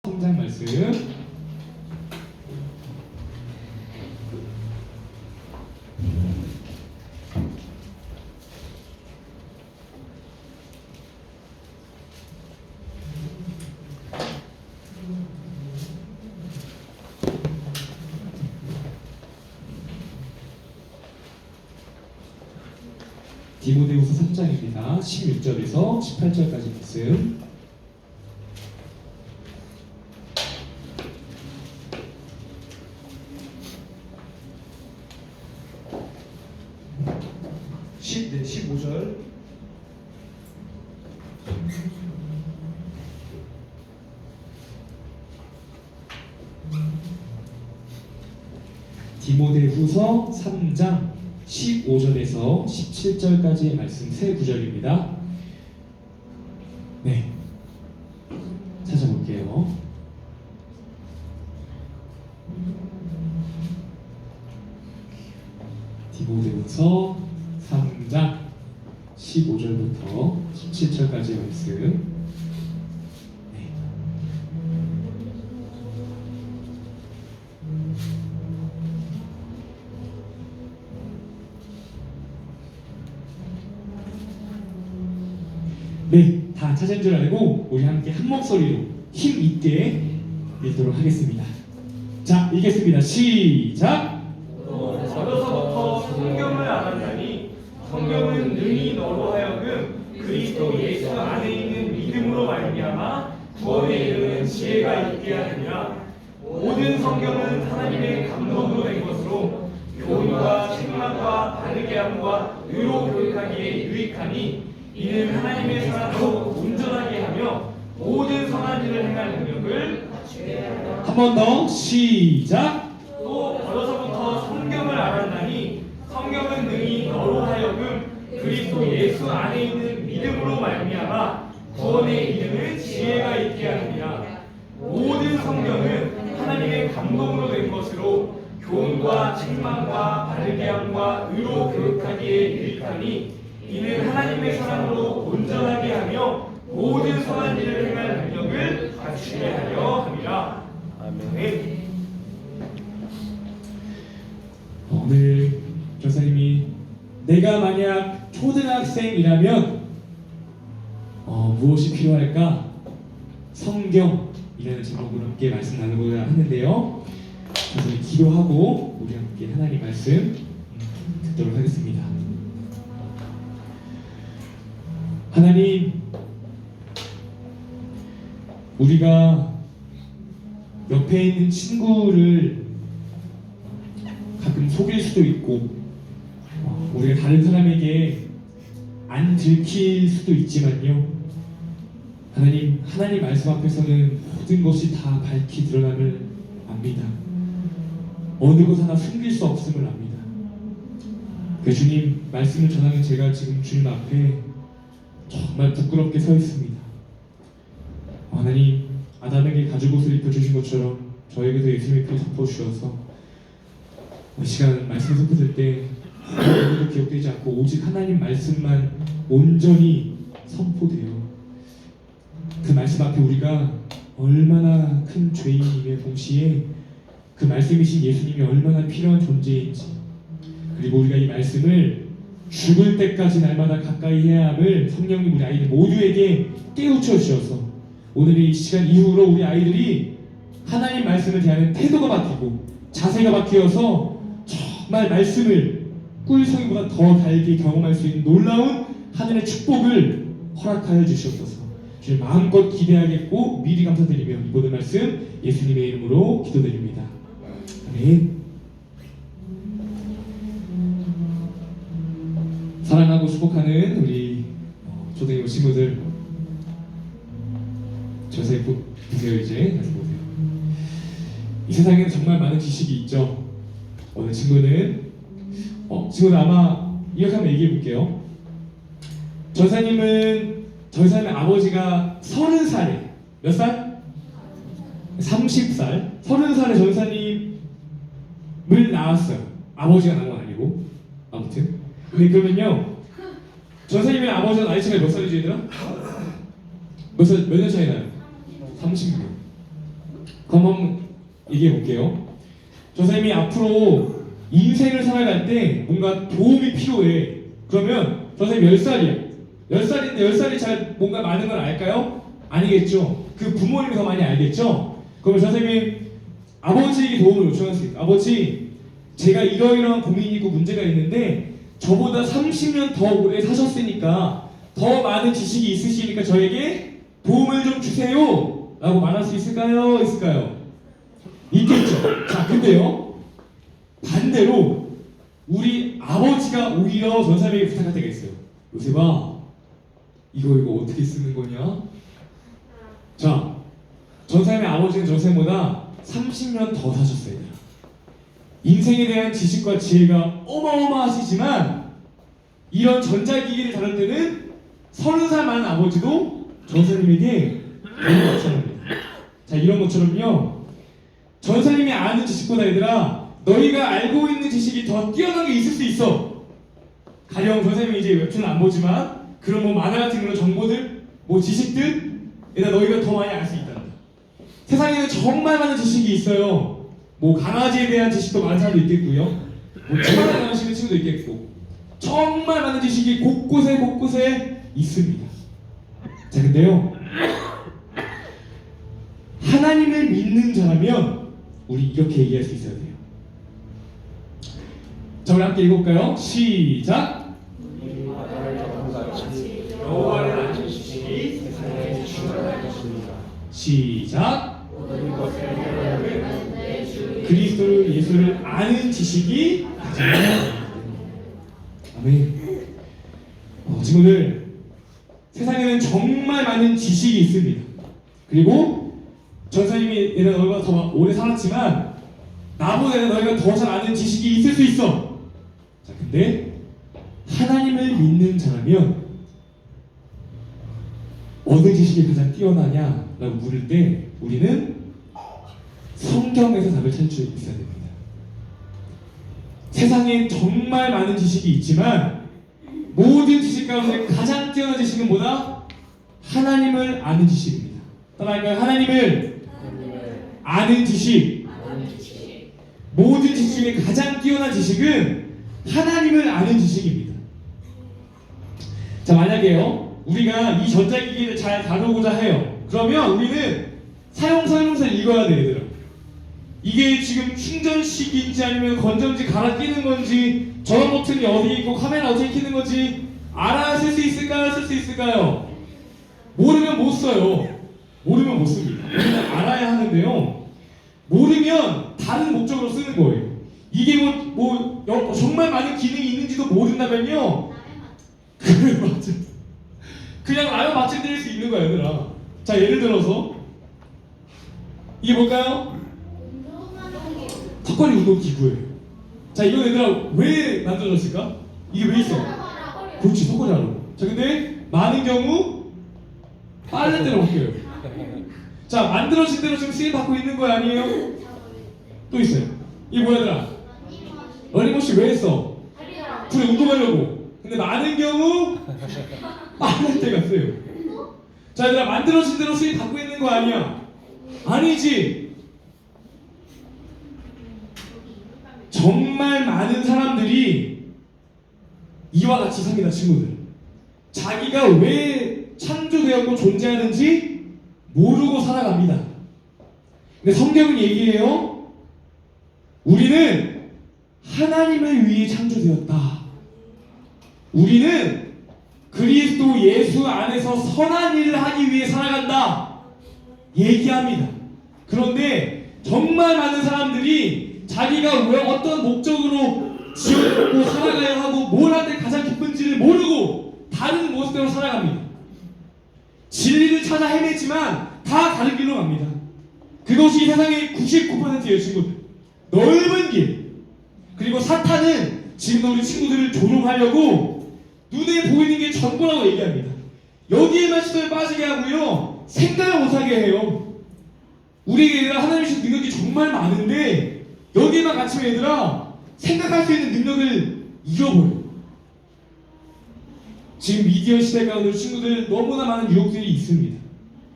3장 말씀 디모데후서 3장입니다. 16절에서 18절까지 말씀. 네, 15절. 디모데후서 3장 15절에서 17절까지의 말씀 세 구절입니다. 네, 찾아볼게요. 디모데후서 3장 15절부터 17절까지의 말씀. 네. 네, 다 찾은 줄 알고 우리 함께 한 목소리로 힘 있게 읽도록 하겠습니다. 자, 읽겠습니다. 시작! 어려서부터 성경을 알았나니 성경은 능히 너로 하여금 그리스도 예수 안에 있는 믿음으로 말미암아 구원에 이르는 지혜가 있게 하느니라. 모든 성경은 하나님의 감동으로 된 것으로 교훈과 책망과 바르게 함과 의로 교육하기에 유익하니 이는 하나님의 사랑으로 온전하게 하며 모든 선한 일을 행할 능력을 한 번 더 시작! 또 어려서부터 성경을 알았나니 성경은 능히 너로 하여금 그리스도 예수 안에 있는 믿음으로 말미암아 구원에 이르는 지혜가 있게 하느니라. 모든 성경은 하나님의 감동으로 된 것으로 교훈과 책망과 바르게 함과 의로 교육하기에 유익하니 이는 하나님의 사랑으로 온전하게 하며 모든 선한 일을 행할 능력을 갖추게 하려 함이라. 아멘. 오늘 교사님이 내가 만약 초등학생이라면 무엇이 필요할까? 성경이라는 제목으로 함께 말씀 나누고자 하는데요. 그래서 기도하고 우리 함께 하나님 말씀 듣도록 하겠습니다. 하나님, 우리가 옆에 있는 친구를 가끔 속일 수도 있고 우리가 다른 사람에게 안 들킬 수도 있지만요, 하나님 말씀 앞에서는 모든 것이 다 밝히 드러남을 압니다. 어느 것 하나 숨길 수 없음을 압니다. 그 주님 말씀을 전하는 제가 지금 주님 앞에 정말 부끄럽게 서 있습니다. 하나님, 아담에게 가죽옷을 입혀주신 것처럼 저에게도 예수님의 피를 덮어주셔서 이 시간 말씀 선포될 때 아무도 기억되지 않고 오직 하나님 말씀만 온전히 선포되어 그 말씀 앞에 우리가 얼마나 큰 죄인임에 동시에 그 말씀이신 예수님이 얼마나 필요한 존재인지, 그리고 우리가 이 말씀을 죽을 때까지 날마다 가까이 해야 함을 성령님 우리 아이들 모두에게 깨우쳐 주셔서 오늘 이 시간 이후로 우리 아이들이 하나님 말씀을 대하는 태도가 바뀌고 자세가 바뀌어서 정말 말씀을 꿀성이보다 더 달게 경험할 수 있는 놀라운 하늘의 축복을 허락하여 주시옵소서. 주님 마음껏 기대하겠고 미리 감사드리며 이 모든 말씀 예수님의 이름으로 기도드립니다. 아멘. 사랑하고 축복하는 우리 초등학교 친구들, 저세 보세요. 이제 다시 보세요. 이 세상에는 정말 많은 지식이 있죠. 어느 친구는 아마 이렇게 한번 얘기해 볼게요. 전사님의 아버지가 30살에 몇 살? 30살 30살에 전사님을 낳았어요. 아버지가 낳은 건 아니고 아무튼. 근데 그러면요, 전사님의 아버지와 나이 차이가 몇 살이지 얘들아? 몇 년 차이 나요? 36. 그럼 한번 얘기해 볼게요. 전사님이 앞으로 인생을 살아갈 때 뭔가 도움이 필요해. 그러면 전사님 10살이야. 10살인데 10살이 잘 뭔가 많은 걸 알까요? 아니겠죠. 그 부모님이 더 많이 알겠죠. 그러면 전사님이 아버지에게 도움을 요청할 수 있어요. 아버지, 제가 이러이러한 고민이 있고 문제가 있는데 저보다 30년 더 오래 사셨으니까 더 많은 지식이 있으시니까 저에게 도움을 좀 주세요 라고 말할 수 있을까요? 있을까요? 있겠죠. 자, 근데요, 반대로 우리 아버지가 오히려 전사님에게 부탁할 때가 있어요. 요셉아, 이거 어떻게 쓰는 거냐? 자, 전사님의 아버지는 전사님보다 30년 더 사셨어요. 인생에 대한 지식과 지혜가 어마어마하시지만 이런 전자기기를 다룰 때는 30살 많은 아버지도 전사님에게 배우는 마찬가지입니다. 자, 이런 것처럼요, 전사님이 아는 지식보다 얘들아, 너희가 알고 있는 지식이 더 뛰어난 게 있을 수 있어. 가령 전사님이 이제 웹툰을 안 보지만 그런 뭐 만화 같은 그런 정보들, 뭐 지식들, 얘들아 너희가 더 많이 알 수 있다. 세상에는 정말 많은 지식이 있어요. 뭐 강아지에 대한 지식도 많은 사람도 있겠고요. 뭐 천하에 대한 친구도 있겠고, 정말 많은 지식이 곳곳에 있습니다. 자, 근데요, 하나님을 믿는 자라면 우리 이렇게 얘기할 수 있어야 돼요. 자, 우리 함께 읽어볼까요? 시작! 여호와를 아는 지식이 세상에 충만할 것입니다. 시작! 그리스도를 예수를 아는 지식이 아멘. 친구들, 세상에는 정말 많은 지식이 있습니다. 그리고 전사님이 얘는 너희가 더 오래 살았지만 나보다 너희가 더 잘 아는 지식이 있을 수 있어. 자, 근데 하나님을 믿는 자라면 어느 지식이 가장 뛰어나냐라고 물을 때 우리는 성경에서 답을 찾을 수 있어야 됩니다. 세상에 정말 많은 지식이 있지만 모든 지식 가운데 가장 뛰어난 지식은 뭐다? 하나님을 아는 지식입니다. 따라할까요? 하나님을 아는 지식. 모든 지식 중에 가장 뛰어난 지식은 하나님을 아는 지식입니다. 자, 만약에요, 우리가 이 전자기기를 잘 다루고자 해요. 그러면 우리는 사용 설명서를 읽어야 돼요, 얘들아. 이게 지금 충전식인지 아니면 건전지 갈아 끼는 건지, 전원 버튼이 어디에 있고 카메라 어디에 켜는 건지 알아야 쓸 수 있을까요? 쓸 수 있을까요? 모르면 못 써요. 모르면 못 씁니다. 우리는 알아야 하는데요, 모르면 다른 목적으로 쓰는 거예요. 이게 정말 많은 기능이 있는지도 모른다면요, 그래, 맞아. 그냥 라면 맛집 드릴 수 있는 거야, 얘들아. 자, 예를 들어서 이게 뭘까요? 턱걸이 운동기구예요. 자, 이건 얘들아 왜 만들어졌을까? 이게 왜 있어? 그렇지, 턱걸이 하라고. 자, 근데 많은 경우 빨래대로 바뀌어요. 자, 만들어진 대로 지금 쓰임 받고 있는 거 아니에요? 또 있어요. 이게 뭐야, 얘들아? 러닝머신 왜 했어? 그래, 운동하려고. 근데 많은 경우 빨래대가 써요. 자, 얘들아, 만들어진 대로 쓰임 받고 있는 거 아니야? 아니지. 정말 많은 사람들이 이와 같이 삽니다, 친구들. 자기가 왜 창조되었고 존재하는지 모르고 살아갑니다. 근데 성경은 얘기해요. 우리는 하나님을 위해 창조되었다. 우리는 그리스도 예수 안에서 선한 일을 하기 위해 살아간다. 얘기합니다. 그런데 정말 많은 사람들이 자기가 왜 어떤 목적으로 지어졌고 살아가야 하고 뭘 할 때 가장 기쁜지를 모르고 다른 모습대로 살아갑니다. 진리를 찾아 헤매지만 다 다른 길로 갑니다. 그것이 세상의 99%예요, 친구들. 넓은 길. 그리고 사탄은 지금 우리 친구들을 조롱하려고 눈에 보이는 게 전부라고 얘기합니다. 여기에만 시도에 빠지게 하고요, 생각을 못하게 해요. 우리에게 얘들아 하나님이 주신 능력이 정말 많은데 여기에만 갇히면 얘들아 생각할 수 있는 능력을 잃어버려요. 지금 미디어 시대 가운데 친구들 너무나 많은 유혹들이 있습니다.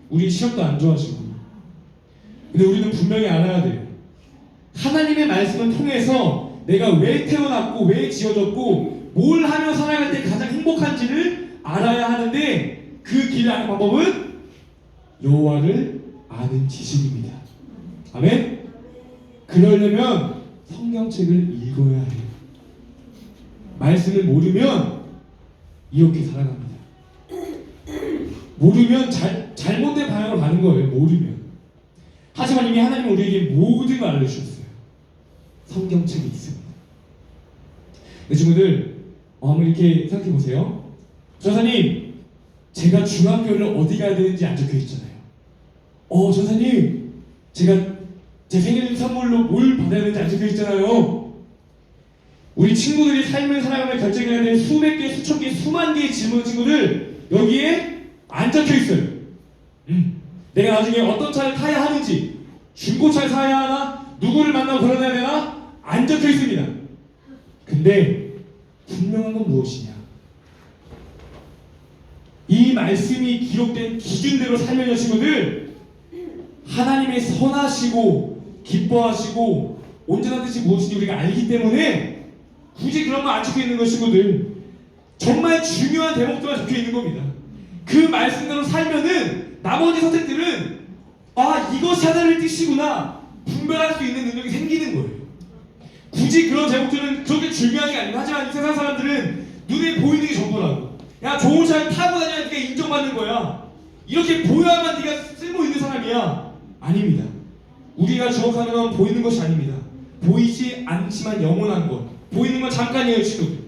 우리 시력도 안 좋아지고 근데 우리는 분명히 알아야 돼요. 하나님의 말씀을 통해서 내가 왜 태어났고 왜 지어졌고 뭘 하며 살아갈 때 가장 행복한지를 알아야 하는데 그 길을 아는 방법은 여호와를 아는 지식입니다. 아멘? 그러려면 성경책을 읽어야 해요. 말씀을 모르면 이렇게 살아갑니다. 모르면 잘못된 방향으로 가는 거예요. 모르면. 하지만 이미 하나님은 우리에게 모든 걸 알려주셨어요. 성경책이 있습니다. 네, 친구들, 한번 이렇게 생각해 보세요. 전사님, 제가 중학교를 어디 가야 되는지 안 적혀 있잖아요. 전사님, 제가 제 생일 선물로 뭘 받아야 되는지 안 적혀 있잖아요. 우리 친구들이 삶을 살아가며 결정해야 될 수백 개, 수천 개, 수만 개의 질문 친구들 여기에 안 적혀 있어요. 내가 나중에 어떤 차를 타야 하는지, 중고차를 사야 하나, 누구를 만나고 결혼해야 되나 안 적혀 있습니다. 근데 분명한 건 무엇이냐? 이 말씀이 기록된 기준대로 살면요 친구들, 하나님의 선하시고 기뻐하시고 온전한 뜻이 무엇인지 우리가 알기 때문에 굳이 그런 거 안 적혀 있는 것 친구들, 정말 중요한 대목들만 적혀 있는 겁니다. 그 말씀대로 살면은 나머지 선택들은 이것이 하나님의 뜻이구나 분별할 수 있는 능력이 생기는 거예요. 굳이 그런 제목들은 그렇게 중요한 게 아니고, 하지만 이 세상 사람들은 눈에 보이는 게 전부라고. 야, 좋은 차를 타고 다녀야 네가 인정받는 거야. 이렇게 보여야만 네가 쓸모 있는 사람이야. 아닙니다. 우리가 주목하는 건 보이는 것이 아닙니다. 보이지 않지만 영원한 것. 보이는 건 잠깐이에요, 친구들.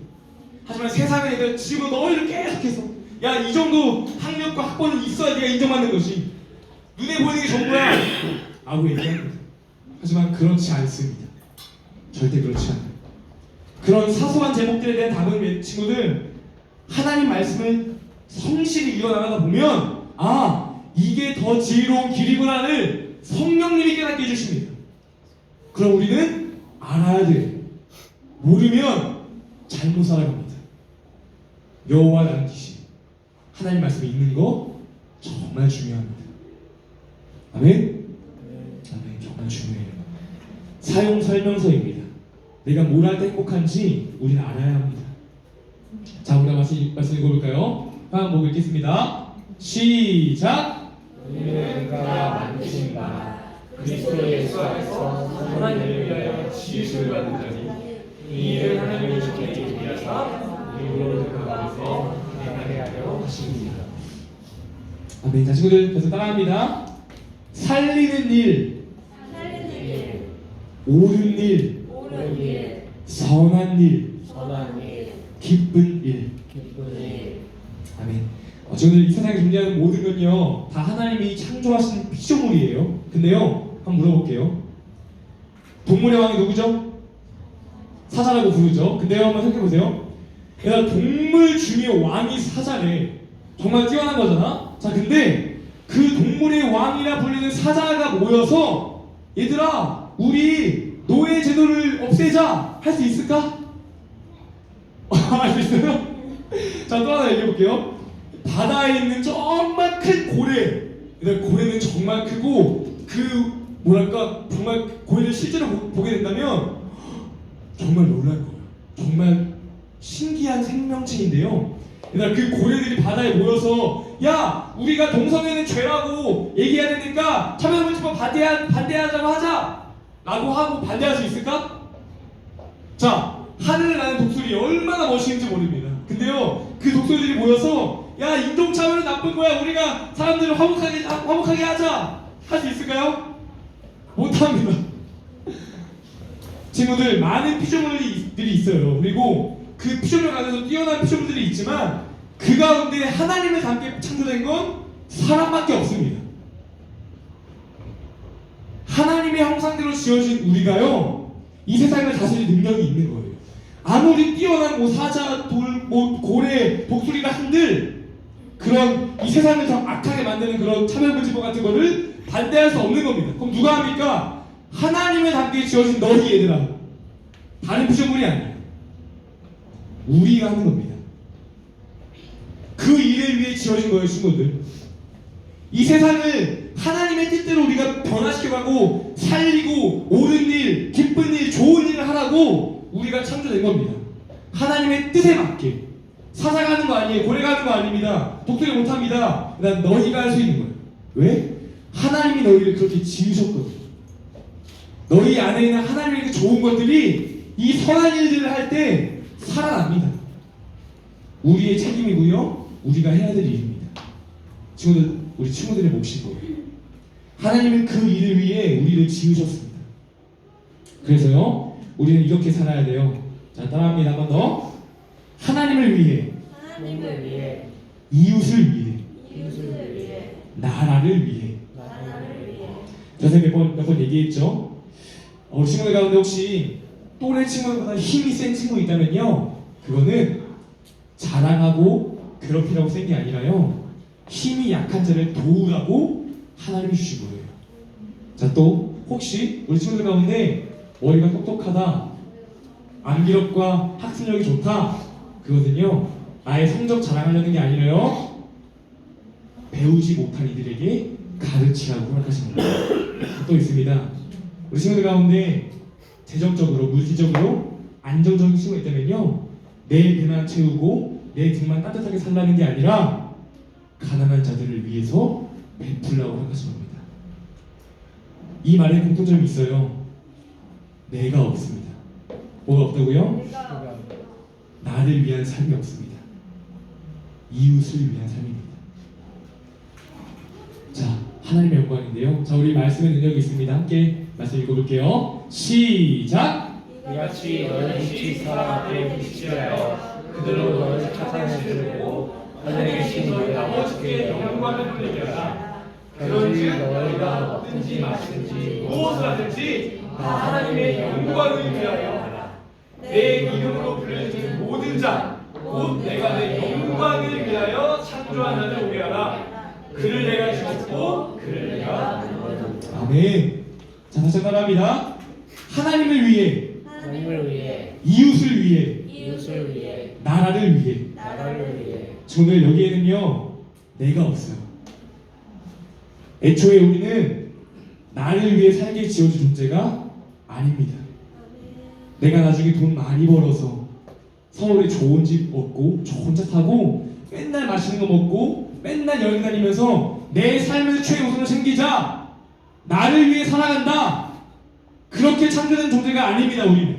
하지만 세상은 얘들 지금 너희를 계속해서 야, 이 정도 학력과 학번은 있어야 네가 인정받는 것이, 눈에 보이는 게 전부야 라고 얘기합니다. 하지만 그렇지 않습니다. 절대 그렇지 않아요. 그런 사소한 제목들에 대한 답은 친구들, 하나님 말씀을 성실히 이어나가다 보면 이게 더 지혜로운 길이구나를 성령님이 깨닫게 해주십니다. 그럼 우리는 알아야 돼요. 모르면 잘못 살아갑니다. 여호와를 아는 지식, 하나님 말씀이 있는 거 정말 중요합니다. 아멘? 아멘. 정말 중요해요. 사용 설명서입니다. 내가 뭘 할 때 행복한지 우리는 알아야 합니다. 자, 우리가 말씀 읽어볼까요? 한번 읽겠습니다. 시작! 우리가 만드신 바 그리스도 예수 안에서 하나님을 위하여 지으심을 받은 자니 이 일을 하나님이 좋게 여기셔서 우리로 그 가운데 행하게 하려 하십니다. 아멘. 자, 친구들 계속 따라합니다. 살리는 일, 옳은 일, 선한 일, 기쁜 일. 아멘. 저는 이 세상에 존재하는 모든 건요 다 하나님이 창조하신 피조물이에요. 근데요, 한번 물어볼게요. 동물의 왕이 누구죠? 사자라고 부르죠. 근데요, 한번 생각해보세요. 얘들아, 동물 중에 왕이 사자래. 정말 뛰어난 거잖아. 자, 근데 그 동물의 왕이라 불리는 사자가 모여서 얘들아, 우리 노예 제도를 없애자 할 수 있을까? 할 수 있어요? 자, 또 하나 얘기해볼게요. 바다에 있는 정말 큰 고래, 고래는 정말 크고 정말 고래를 실제로 보게 된다면 정말 놀랄 거예요. 정말 신기한 생명체인데요. 그 고래들이 바다에 모여서 야, 우리가 동성애는 죄라고 얘기해야 되니까 참여정부법 반대하자고 하자 라고 하고 반대할 수 있을까? 자, 하늘을 나는 독수리 얼마나 멋있는지 모릅니다. 근데요, 그 독수리들이 모여서 야, 인종차별은 나쁜 거야, 우리가 사람들을 화목하게 하자 할 수 있을까요? 못합니다. 친구들, 많은 피조물들이 있어요. 그리고 그 피조물 안에서 뛰어난 피조물들이 있지만 그 가운데 하나님을 닮게 창조된 건 사람밖에 없습니다. 하나님의 형상대로 지어진 우리가요, 이 세상을 다스릴 능력이 있는 거예요. 아무리 뛰어난 사자, 돌, 고래, 독수리가 한들 그런 이 세상을 더 악하게 만드는 그런 차별금지법 같은 거를 반대할 수 없는 겁니다. 그럼 누가 합니까? 하나님의 닮게 지어진 너희 얘들아. 다른 피조물이 아니에요. 우리가 하는 겁니다. 그 일을 위해 지어진 거예요, 친구들. 이 세상을 하나님의 뜻대로 우리가 변화시켜가고 살리고 옳은 일, 기쁜 일, 좋은 일을 하라고 우리가 창조된 겁니다. 하나님의 뜻에 맞게 사사가는 거 아니에요. 고래가는 거 아닙니다. 독수리 못합니다. 난 너희가 할 수 있는 거예요. 왜? 하나님이 너희를 그렇게 지으셨거든요. 너희 안에 있는 하나님의 그 좋은 것들이 이 선한 일들을 할 때 살아납니다. 우리의 책임이고요. 우리가 해야 될 일입니다. 친구들, 우리 친구들의 몫인 거예요. 하나님은 그 일을 위해 우리를 지으셨습니다. 그래서요, 우리는 이렇게 살아야 돼요. 자, 따라합니다. 한 번 더. 하나님을 위해, 하나님을 위해, 이웃을 위해, 이웃을 위해, 나라를 위해. 나라를 위해. 선생님 몇 번 얘기했죠? 우리 친구들 가운데 혹시 또래 친구들보다 힘이 센 친구 있다면요, 그거는 자랑하고 괴롭히라고 센 게 아니라요, 힘이 약한 자를 도우라고 하나님이 주신 거예요. 자, 또 혹시 우리 친구들 가운데 머리가 똑똑하다, 암기력과 학습력이 좋다, 그거는요 나의 성적 자랑하려는 게 아니라요, 배우지 못한 이들에게 가르치라고 허락하신 거예요. 또 있습니다. 우리 친구들 가운데 재정적으로, 물질적으로 안정적인 친구가 있다면요, 내 배만 채우고 내 등만 따뜻하게 살라는 게 아니라 가난한 자들을 위해서 베풀라고 허락하신 겁니다. 이 말에 공통점이 있어요. 내가 없습니다. 뭐가 없다고요? 내가 나를 위한 삶이 없습니다. 이웃을 위한 삶입니다. 자, 하나님의 영광인데요. 자, 우리 말씀의 능력이 있습니다. 함께 말씀 읽어볼게요. 시작! 이같이 너희 시 사람들의 빛이라여 그들로 너희 차상을 들고 하늘에 계신 너희 아버지께 영광을 돌리려라. 그런즉 너희가 먹든지 마시든지 무엇을 하든지 다 하나님의 영광을 위하여 하라. 내 이름으로 불려진 모든 자 곧 내가 내 영광을 위하여 창조한 자를 오게 하라. 그를 내가 지었고 그를 내가 만들었다. 아멘. 자, 다시 한번 합니다. 하나님을 위해, 하나님을 위해, 이웃을 위해, 이웃을 위해, 나라를 위해. 나라를 위해. 오늘 여기에는요, 내가 없어요. 애초에 우리는 나를 위해 살게 지어진 존재가 아닙니다. 내가 나중에 돈 많이 벌어서 서울에 좋은 집 얻고 좋은 차 타고 맨날 맛있는 거 먹고 맨날 여행 다니면서 내 삶에서 최우선을 챙기자, 나를 위해 살아간다, 그렇게 창조된 존재가 아닙니다. 우리는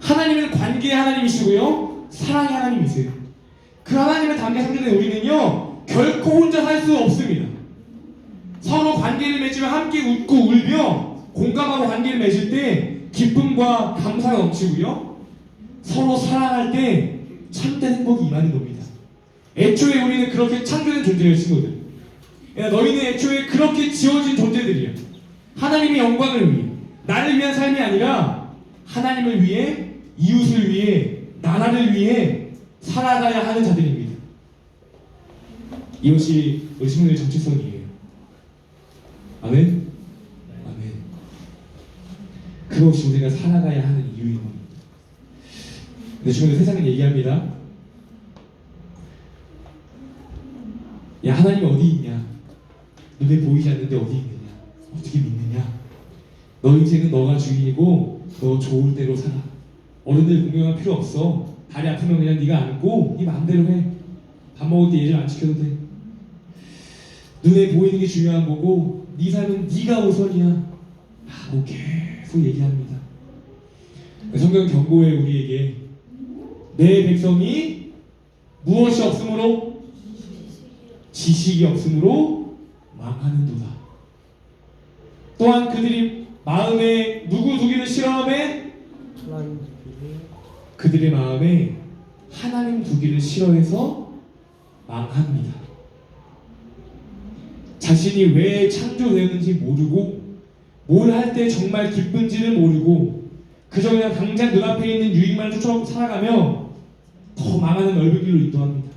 하나님은 관계의 하나님이시고요, 사랑의 하나님이세요. 그 하나님을 담게 창조된 우리는요, 결코 혼자 살 수 없습니다. 서로 관계를 맺으며 함께 웃고 울며 공감하고 관계를 맺을 때 기쁨과 감사가 넘치고요, 서로 사랑할 때 참된 행복이 임하는 겁니다. 애초에 우리는 그렇게 창조된 존재예요, 친구들. 너희는 애초에 그렇게 지어진 존재들이에요. 하나님의 영광을 위해, 나를 위한 삶이 아니라 하나님을 위해, 이웃을 위해, 나라를 위해 살아가야 하는 자들입니다. 이것이 우리 친구들의 정체성이에요. 아멘? 아멘. 그것이 우리가 살아가야 하는 이유인 겁니다. 근데 친구들, 세상은 얘기합니다. 야, 하나님이 어디 있냐? 눈에 보이지 않는데 어디 있느냐? 어떻게 믿느냐? 너 인생은 너가 주인이고 너 좋을 대로 살아. 어른들 공경할 필요 없어. 다리 아프면 그냥 네가 안고 네 마음대로 해. 밥 먹을 때 예절 안 지켜도 돼. 눈에 보이는 게 중요한 거고 네 삶은 네가 우선이야. 라고 계속 얘기합니다. 성경 경고해 우리에게, 내 백성이 무엇이 없으므로? 지식이 없으므로 망하는도다. 또한 그들이 마음에 누구 두기를 싫어하며 그들의 마음에 하나님 두기를 싫어해서 망합니다. 자신이 왜 창조되었는지 모르고 뭘 할 때 정말 기쁜지를 모르고 그저 그냥 당장 눈앞에 있는 유익만을 쫓아가고 살아가며 더 망하는 넓은 길로 인도합니다.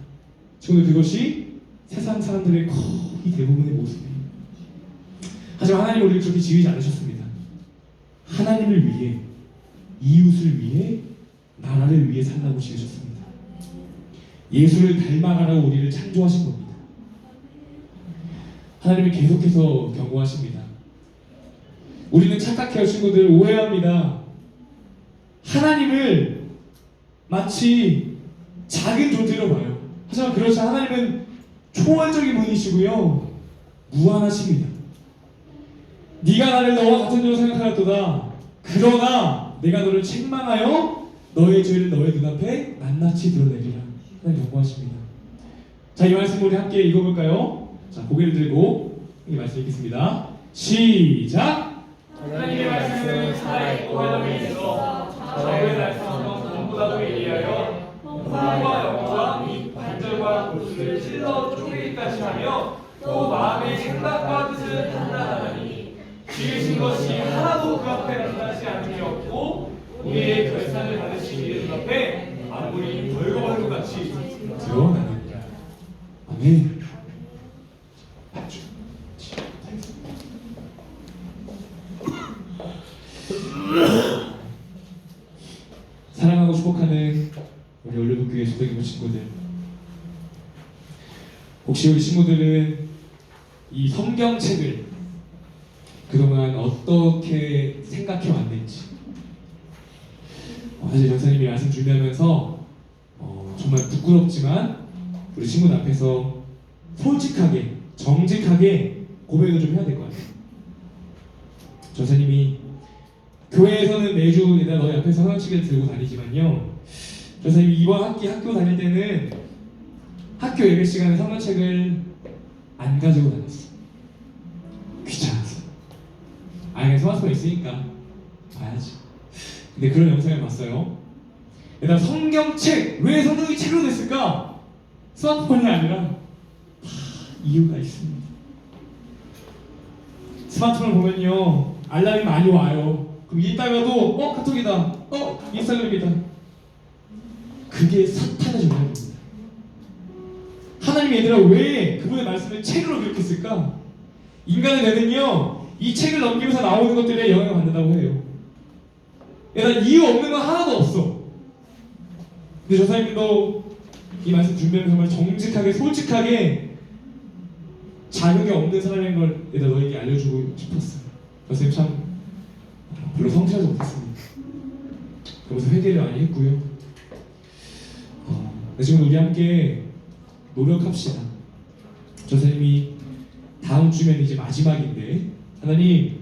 저는 그것이 세상 사람들의 거의 대부분의 모습이에요. 하지만 하나님은 우리를 그렇게 지으지 않으셨습니다. 하나님을 위해, 이웃을 위해, 나라를 위해 살라고 지으셨습니다. 예수를 닮아가라고 우리를 창조하신 겁니다. 하나님이 계속해서 경고하십니다. 우리는 착각해요, 친구들. 오해합니다. 하나님을 마치 작은 존재로 봐요. 하지만 그렇지, 하나님은 초월적인 분이시고요, 무한하십니다. 네가 나를 너와 같은 자로 생각하였도다. 그러나 내가 너를 책망하여 너의 죄를 너의 눈앞에 낱낱이 드러내리라. 하나님 경고하십니다. 자, 이 말씀 우리 함께 읽어볼까요? 자, 고개를 들고 이 말씀 읽겠습니다. 시작! 하나님의 말씀은 살아있고 활력이 있어 저의 날성은 몸보다도 예리하여 손과 영과 및 관절과 골수를 찔러 쪼개기까지 하며 또 마음의 생각과 뜻을 판단하나니 지으신 것이 하나도 그 앞에 낱낱이 않은 게 없고 우리의 결산을 받으신 이의 눈앞에 아무리 벌거벗은 것 같이 드러나느니라. 아멘. 사랑하고 축복하는 우리 올리브교회 조대기부 친구들, 혹시 우리 친구들은 이 성경책을 그동안 어떻게 생각해 왔는지, 사실 전사님이 말씀 준비하면서 정말 부끄럽지만 우리 친구들 앞에서 솔직하게 정직하게 고백을 좀 해야 될 것 같아요. 전사님이 교회에서는 매주 내가 너희 앞에 성경책을 들고 다니지만요, 전사님이 이번 학교 다닐 때는 학교 예배 시간에 성경책을 안 가지고 다녔어. 귀찮아서. 그냥 스마트폰 있으니까 봐야지. 근데 그런 영상을 봤어요. 일단 성경책, 왜 성경이 책으로 됐을까? 스마트폰이 아니라 이유가 있습니다. 스마트폰을 보면요, 알람이 많이 와요. 그럼 이따가도 카톡이다, 인스타그램이다. 그게 사탄의 전략입니다. 하나님, 얘들아, 왜 그분의 말씀을 책으로 기록했을까? 인간의 뇌는요, 이 책을 넘기면서 나오는 것들에 영향을 받는다고 해요. 일단 이유 없는 건 하나도 없어. 근데 전사님도 이 말씀 준비하면서 정말 정직하게 솔직하게 자격이 없는 사람인 걸 얘들아 너에게 알려주고 싶었어요. 전사님 참 별로 성실하지 못했습니다. 그러면서 회개를 많이 했고요. 지금 우리 함께 노력합시다. 전사님이 다음 주면 이제 마지막인데, 하나님,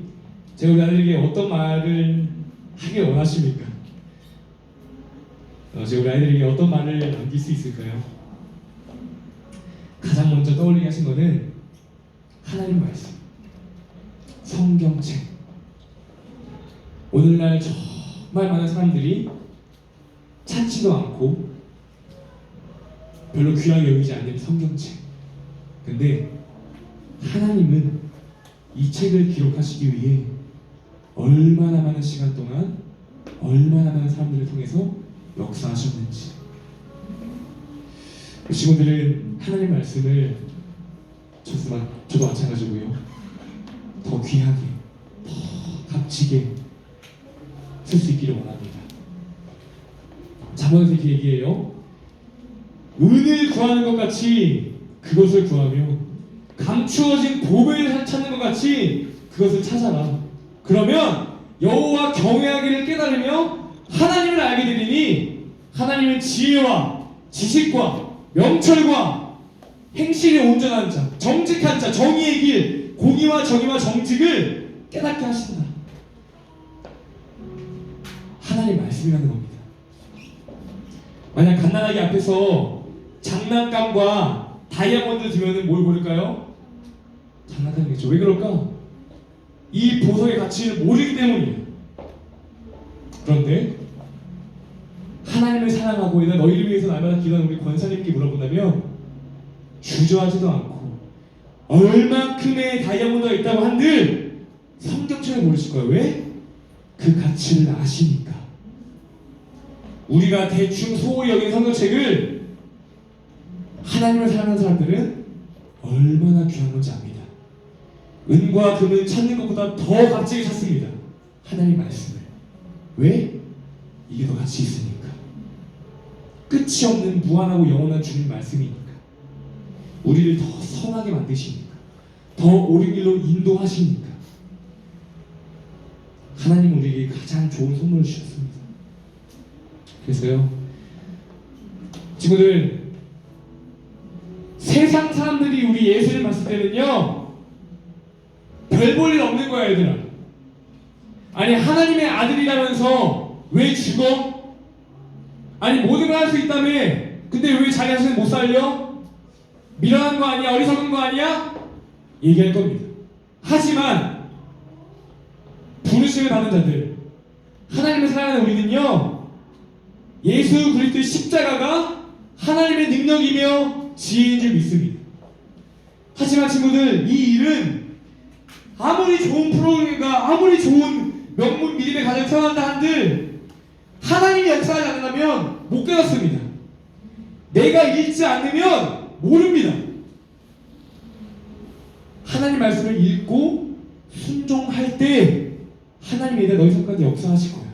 제가 우리 아들에게 어떤 말을 하길 원하십니까? 제가 우리 아이들에게 어떤 말을 남길 수 있을까요? 가장 먼저 떠올리게 하신 거는 하나님 말씀, 성경책. 오늘날 정말 많은 사람들이 찾지도 않고 별로 귀하게 여기지 않는 성경책. 근데 하나님은 이 책을 기록하시기 위해 얼마나 많은 시간 동안 얼마나 많은 사람들을 통해서 역사하셨는지. 그 친구들은 하나님 말씀을 저도 마찬가지고요, 더 귀하게, 더 값지게 쓸 수 있기를 원합니다. 잠언에서 이렇게 얘기해요. 은을 구하는 것 같이 그것을 구하며 감추어진 보배를 찾는 것 같이 그것을 찾아라. 그러면 여호와 경외하기를 깨달으며 하나님을 알게 되리니 하나님은 지혜와 지식과 명철과 행실이 온전한 자, 정직한 자, 정의의 길, 공의와 정의와 정직을 깨닫게 하신다. 하나님 말씀이라는 겁니다. 만약 갓난아기 앞에서 장난감과 다이아몬드 두면은 뭘 고를까요? 장난감이겠죠. 왜 그럴까? 이 보석의 가치를 모르기 때문이에요. 그런데 하나님을 사랑하고 있는 너희를 위해서 날마다 기도하는 우리 권사님께 물어본다면 주저하지도 않고 얼만큼의 다이아몬드가 있다고 한들 성경책을 고르실 거예요. 왜? 그 가치를 아시니까. 우리가 대충 소홀히 여기는 성경책을 하나님을 사랑하는 사람들은 얼마나 귀한 건지 압니다. 은과 금은 찾는 것보다 더 값지게 찾습니다. 하나님 말씀을. 왜? 이게 더 가치 있으니까. 끝이 없는 무한하고 영원한 주님 말씀이니까. 우리를 더 선하게 만드시니까. 더 옳은 길로 인도하시니까. 하나님은 우리에게 가장 좋은 선물을 주셨습니다. 그래서요, 친구들, 세상 사람들이 우리 예수를 봤을 때는요, 별 볼 일 없는 거야, 얘들아. 아니, 하나님의 아들이라면서 왜 죽어? 아니, 모든 걸 할 수 있다며. 근데 왜 자기 자신을 못 살려? 미련한 거 아니야? 어리석은 거 아니야? 얘기할 겁니다. 하지만 부르심을 받은 자들, 하나님을 사랑하는 우리는요, 예수 그리스도의 십자가가 하나님의 능력이며 지혜인 줄 믿습니다. 하지만 친구들, 이 일은 아무리 좋은 프로그램과 아무리 좋은 명문 믿음의 가정에 태어난다 한들 하나님이 역사하지 않는다면 못 깨닫습니다. 내가 읽지 않으면 모릅니다. 하나님 말씀을 읽고 순종할 때 하나님이 내가 너희 속까지 역사하실 거야.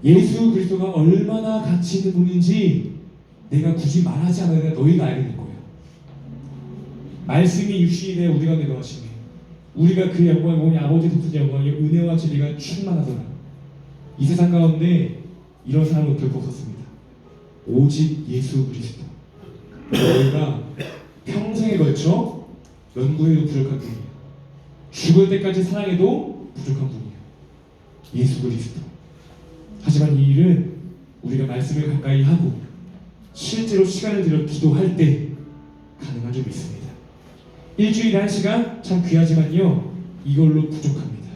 예수 그리스도가 얼마나 가치 있는 분인지 내가 굳이 말하지 않아도 너희가 알게 될 거예요. 말씀이 육신이 되어 우리 가운데 거하시니 우리가 그의 영광을 보니 아버지 독수리 영광이 은혜와 진리가 충만하더라. 이 세상 가운데 이런 사람은 결코 없었습니다. 오직 예수 그리스도. 너희가 평생에 걸쳐 연구해도 부족한 분이에요. 죽을 때까지 사랑해도 부족한 분이에요. 예수 그리스도. 하지만 이 일은 우리가 말씀을 가까이 하고 실제로 시간을 들여 기도할 때 가능한 줄 믿습니다. 일주일에 1시간 참 귀하지만요, 이걸로 부족합니다.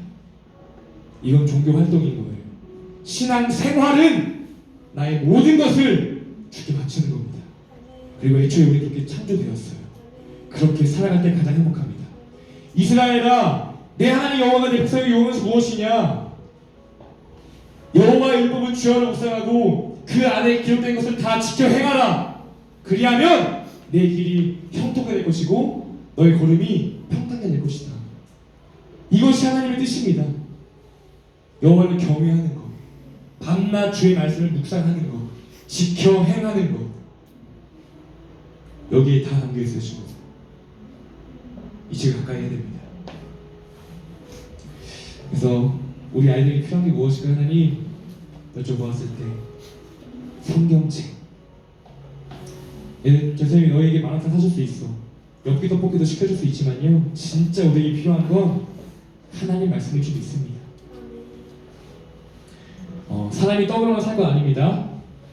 이건 종교 활동인 거예요. 신앙 생활은 나의 모든 것을 주께 바치는 겁니다. 그리고 애초에 우리 그렇게 창조되었어요. 그렇게 살아갈 때 가장 행복합니다. 이스라엘아, 내 하나님 여호와가 내 백성의 영혼은 무엇이냐? 여호와의 율법은 주야로 묵상하고 그 안에 기록된 것을 다 지켜 행하라. 그리하면 내 길이 형통하게 될 것이고 너의 걸음이 평탄하게 될 것이다. 이것이 하나님의 뜻입니다. 여호와를 경외하는 것, 밤낮 주의 말씀을 묵상하는 것, 지켜 행하는 것, 여기에 다 담겨 있어요, 친구. 이제 가까이 해야 됩니다. 그래서 우리 아이들이 필요한 게 무엇일까 하나님 여쭤보았을 때 성경책. 선생님이 너에게 만화책 사줄 수 있어. 엽기 떡볶이도 시켜줄 수 있지만요, 진짜 우리에게 필요한 건 하나님 말씀일 줄 믿습니다. 사람이 떡으로만 살 건 아닙니다.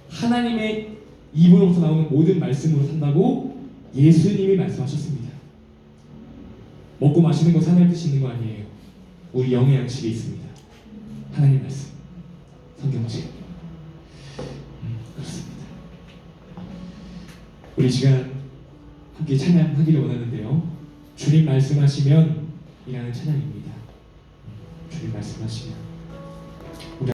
하나님의 입으로부터 나오는 모든 말씀으로 산다고 예수님이 말씀하셨습니다. 먹고 마시는 것 하나님의 뜻이 있는 거 아니에요. 우리 영의 양식에 있습니다. 하나님 말씀, 성경책. 그렇습니다. 우리 시간 함께 찬양하기를 원하는데요, 주님 말씀하시면 이라는 찬양입니다. 주님 말씀하시면